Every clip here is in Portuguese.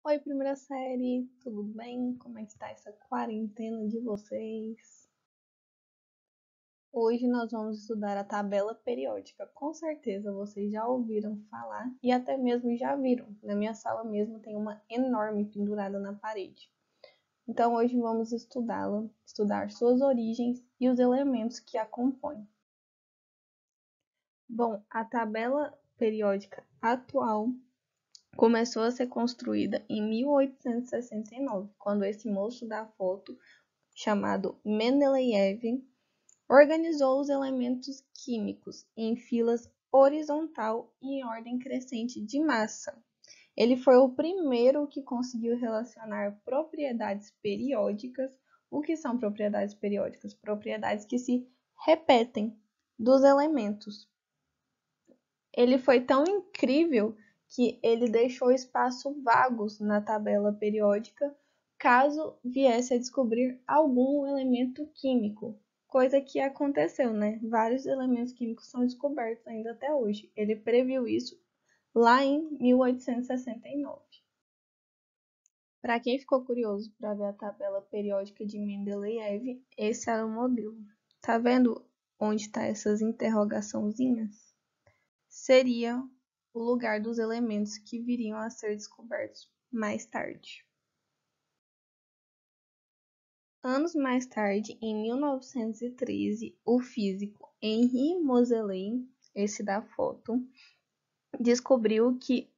Oi, primeira série, tudo bem? Como é que está essa quarentena de vocês? Hoje nós vamos estudar a tabela periódica. Com certeza vocês já ouviram falar e até mesmo já viram. Na minha sala mesmo tem uma enorme pendurada na parede. Então hoje vamos estudá-la, estudar suas origens e os elementos que a compõem. Bom, a tabela periódica atual começou a ser construída em 1869, quando esse moço da foto, chamado Mendeleev, organizou os elementos químicos em filas horizontal e em ordem crescente de massa. Ele foi o primeiro que conseguiu relacionar propriedades periódicas. O que são propriedades periódicas? Propriedades que se repetem dos elementos. Ele foi tão incrível que ele deixou espaços vagos na tabela periódica caso viesse a descobrir algum elemento químico, coisa que aconteceu, né? Vários elementos químicos são descobertos ainda até hoje. Ele previu isso lá em 1869. Para quem ficou curioso para ver a tabela periódica de Mendeleev, esse era o modelo. Tá vendo onde está essas interrogaçãozinhas? Seria o lugar dos elementos que viriam a ser descobertos mais tarde. Anos mais tarde, em 1913, o físico Henri Moseley, esse da foto, descobriu que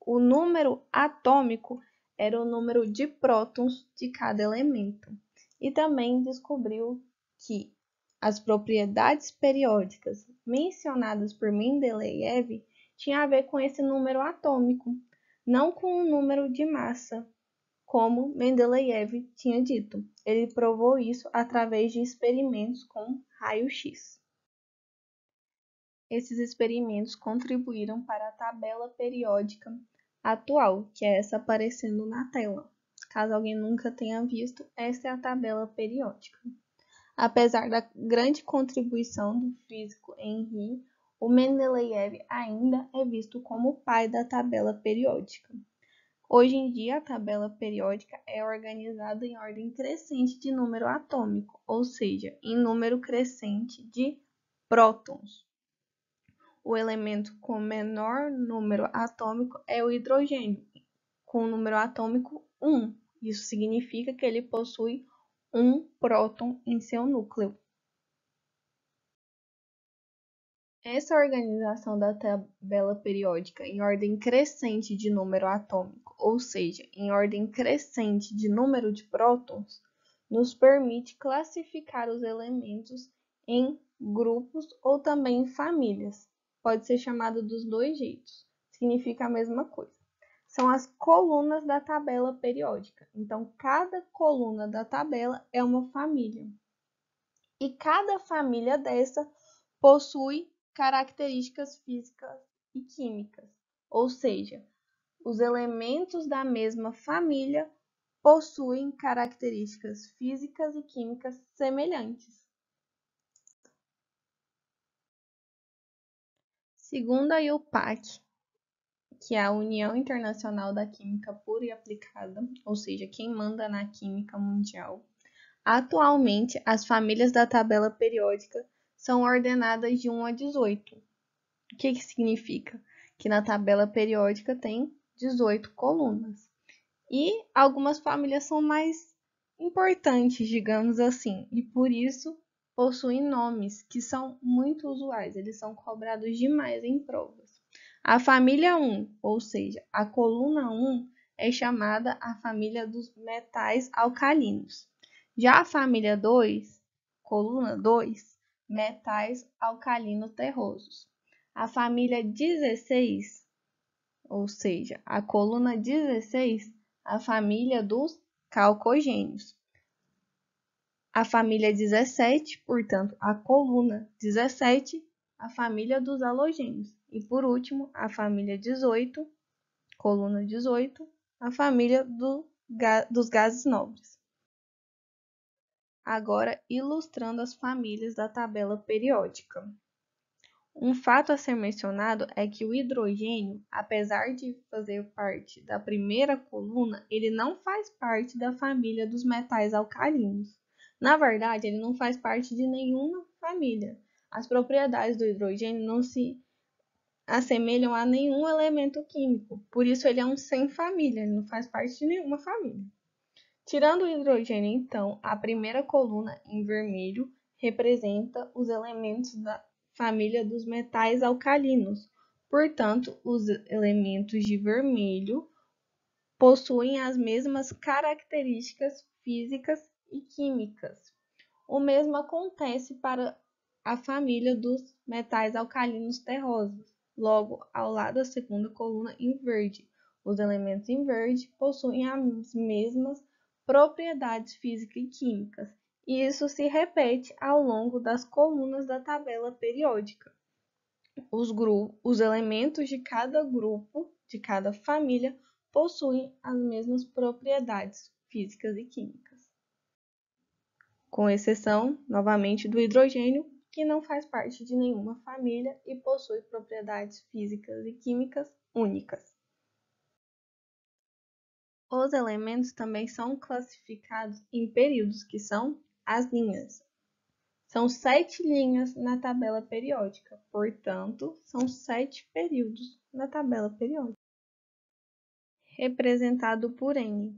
o número atômico era o número de prótons de cada elemento. E também descobriu que as propriedades periódicas mencionadas por Mendeleev tinham a ver com esse número atômico, não com o número de massa, como Mendeleev tinha dito. Ele provou isso através de experimentos com raio-x. Esses experimentos contribuíram para a tabela periódica atual, que é essa aparecendo na tela. Caso alguém nunca tenha visto, essa é a tabela periódica. Apesar da grande contribuição do físico Henri, o Mendeleev ainda é visto como o pai da tabela periódica. Hoje em dia, a tabela periódica é organizada em ordem crescente de número atômico, ou seja, em número crescente de prótons. O elemento com menor número atômico é o hidrogênio, com o número atômico 1. Isso significa que ele possui um próton em seu núcleo. Essa organização da tabela periódica em ordem crescente de número atômico, ou seja, em ordem crescente de número de prótons, nos permite classificar os elementos em grupos ou também em famílias. Pode ser chamado dos dois jeitos, significa a mesma coisa. São as colunas da tabela periódica. Então, cada coluna da tabela é uma família. E cada família dessa possui características físicas e químicas, ou seja, os elementos da mesma família possuem características físicas e químicas semelhantes. Segundo a IUPAC, que é a União Internacional da Química Pura e Aplicada, ou seja, quem manda na química mundial, atualmente as famílias da tabela periódica são ordenadas de 1 a 18. O que significa? Que na tabela periódica tem 18 colunas. E algumas famílias são mais importantes, digamos assim, e por isso possuem nomes que são muito usuais, eles são cobrados demais em provas. A família 1, ou seja, a coluna 1, é chamada a família dos metais alcalinos. Já a família 2, coluna 2, metais alcalinos terrosos. A família 16, ou seja, a coluna 16, a família dos calcogênios. A família 17, portanto, a coluna 17, a família dos halogênios. E por último, a família 18, coluna 18, a família dos gases nobres. Agora, ilustrando as famílias da tabela periódica. Um fato a ser mencionado é que o hidrogênio, apesar de fazer parte da primeira coluna, ele não faz parte da família dos metais alcalinos. Na verdade, ele não faz parte de nenhuma família. As propriedades do hidrogênio não se assemelham a nenhum elemento químico, por isso ele é um sem família, ele não faz parte de nenhuma família. Tirando o hidrogênio, então, a primeira coluna em vermelho representa os elementos da família dos metais alcalinos. Portanto, os elementos de vermelho possuem as mesmas características físicas e químicas. O mesmo acontece para a família dos metais alcalinos terrosos. Logo, ao lado da segunda coluna em verde, os elementos em verde possuem as mesmas propriedades físicas e químicas, e isso se repete ao longo das colunas da tabela periódica. Os elementos de cada grupo, de cada família, possuem as mesmas propriedades físicas e químicas, com exceção, novamente, do hidrogênio, que não faz parte de nenhuma família e possui propriedades físicas e químicas únicas. Os elementos também são classificados em períodos, que são as linhas. São 7 linhas na tabela periódica, portanto, são 7 períodos na tabela periódica. Representado por N,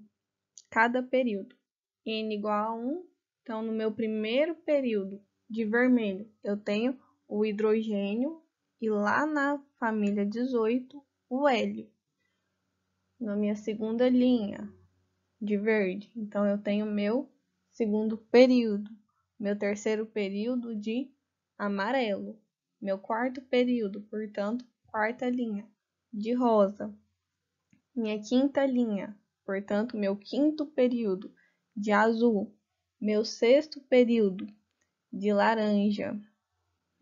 cada período. N igual a 1, então no meu primeiro período de vermelho eu tenho o hidrogênio e lá na família 18 o hélio. Na minha segunda linha de verde, então eu tenho meu segundo período, meu terceiro período de amarelo, meu quarto período, portanto, quarta linha de rosa, minha quinta linha, portanto, meu quinto período de azul, meu sexto período de laranja,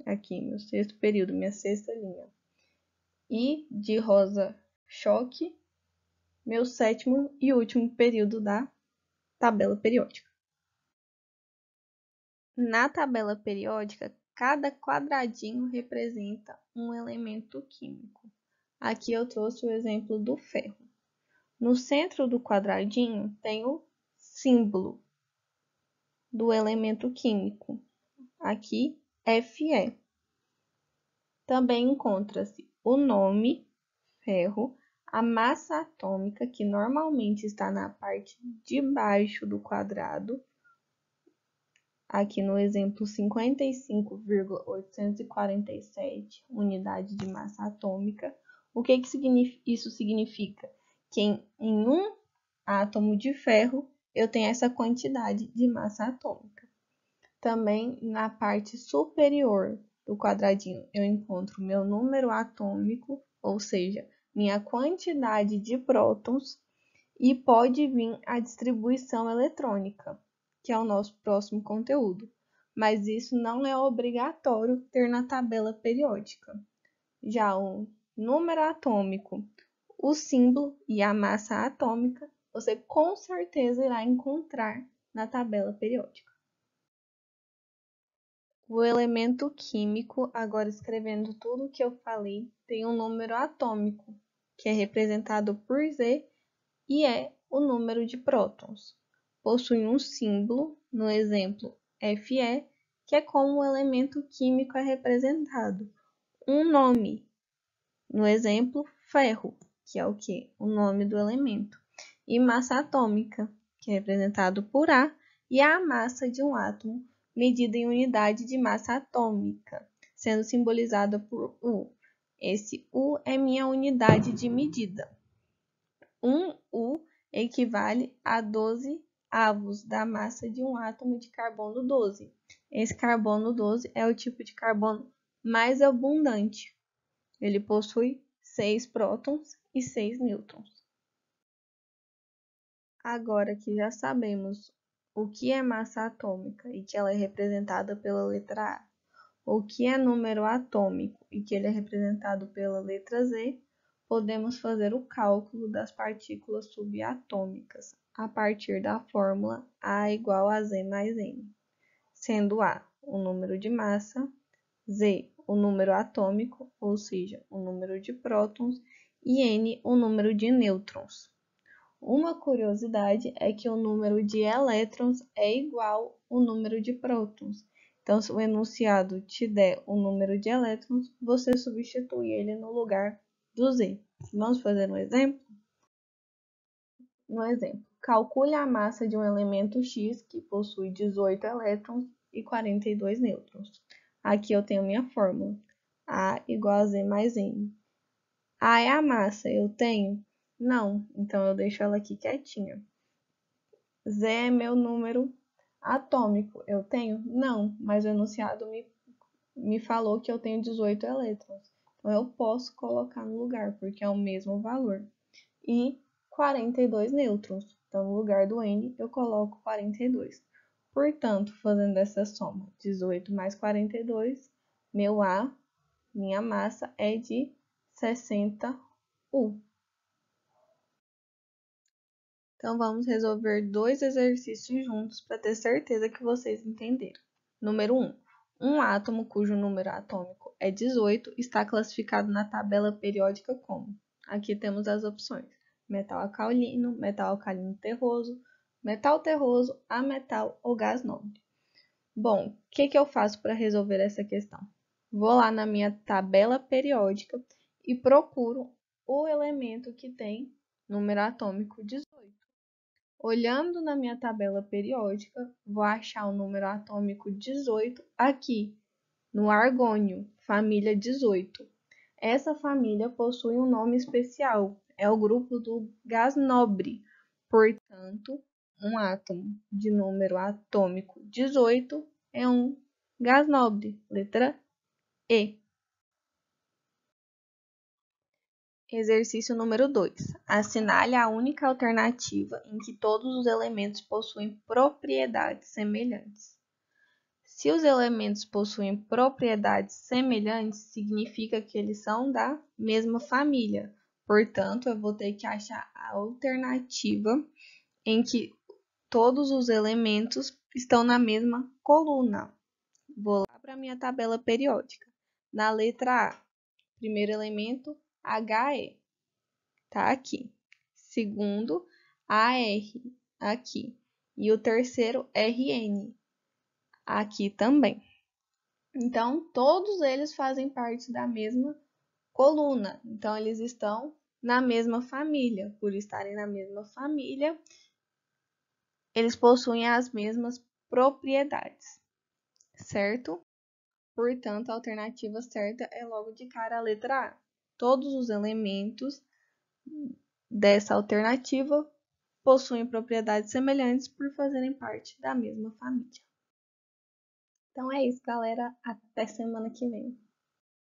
aqui, meu sexto período, minha sexta linha, e de rosa choque, meu sétimo e último período da tabela periódica. Na tabela periódica, cada quadradinho representa um elemento químico. Aqui eu trouxe o exemplo do ferro. No centro do quadradinho tem o símbolo do elemento químico, aqui Fe. Também encontra-se o nome, ferro, a massa atômica, que normalmente está na parte de baixo do quadrado, aqui no exemplo 55,847 unidade de massa atômica. O que isso significa? Que em um átomo de ferro eu tenho essa quantidade de massa atômica. Também na parte superior do quadradinho eu encontro meu número atômico, ou seja, minha quantidade de prótons, e pode vir a distribuição eletrônica, que é o nosso próximo conteúdo, mas isso não é obrigatório ter na tabela periódica. Já o número atômico, o símbolo e a massa atômica, você com certeza irá encontrar na tabela periódica. O elemento químico, agora escrevendo tudo o que eu falei, tem um número atômico, que é representado por Z, e é o número de prótons. Possui um símbolo, no exemplo Fe, que é como o elemento químico é representado. Um nome, no exemplo ferro, que é o que? O nome do elemento. E massa atômica, que é representado por A, e a massa de um átomo, medida em unidade de massa atômica, sendo simbolizada por U. Esse U é minha unidade de medida. Um U equivale a 12 avos da massa de um átomo de carbono 12. Esse carbono 12 é o tipo de carbono mais abundante. Ele possui 6 prótons e 6 nêutrons. Agora que já sabemos o que é massa atômica e que ela é representada pela letra A, o que é número atômico e que ele é representado pela letra Z, podemos fazer o cálculo das partículas subatômicas a partir da fórmula A igual a Z mais M, sendo A o número de massa, Z o número atômico, ou seja, o número de prótons, e N, o número de nêutrons. Uma curiosidade é que o número de elétrons é igual ao número de prótons. Então, se o enunciado te der o número de elétrons, você substitui ele no lugar do Z. Vamos fazer um exemplo? No exemplo, calcule a massa de um elemento X que possui 18 elétrons e 42 nêutrons. Aqui eu tenho minha fórmula. A igual a Z mais N. A é a massa, eu tenho? Não, então eu deixo ela aqui quietinha. Z é meu número atômico, eu tenho? Não, mas o enunciado me falou que eu tenho 18 elétrons. Então eu posso colocar no lugar, porque é o mesmo valor. E 42 nêutrons. Então, no lugar do N, eu coloco 42. Portanto, fazendo essa soma, 18 mais 42, meu A, minha massa, é de 60 U. Então, vamos resolver dois exercícios juntos para ter certeza que vocês entenderam. Número 1. Um átomo cujo número atômico é 18 está classificado na tabela periódica como? Aqui temos as opções: metal alcalino terroso, metal terroso, ametal ou gás nobre. Bom, o que eu faço para resolver essa questão? Vou lá na minha tabela periódica e procuro o elemento que tem número atômico 18. Olhando na minha tabela periódica, vou achar o número atômico 18 aqui, no argônio, família 18. Essa família possui um nome especial, é o grupo do gás nobre. Portanto, um átomo de número atômico 18 é um gás nobre, letra E. Exercício número 2. Assinale a única alternativa em que todos os elementos possuem propriedades semelhantes. Se os elementos possuem propriedades semelhantes, significa que eles são da mesma família. Portanto, eu vou ter que achar a alternativa em que todos os elementos estão na mesma coluna. Vou lá para a minha tabela periódica. Na letra A, primeiro elemento, He, está aqui. Segundo, AR, aqui. E o terceiro, RN, aqui também. Então, todos eles fazem parte da mesma coluna. Então, eles estão na mesma família. Por estarem na mesma família, eles possuem as mesmas propriedades, certo? Portanto, a alternativa certa é logo de cara a letra A. Todos os elementos dessa alternativa possuem propriedades semelhantes por fazerem parte da mesma família. Então é isso, galera. Até semana que vem.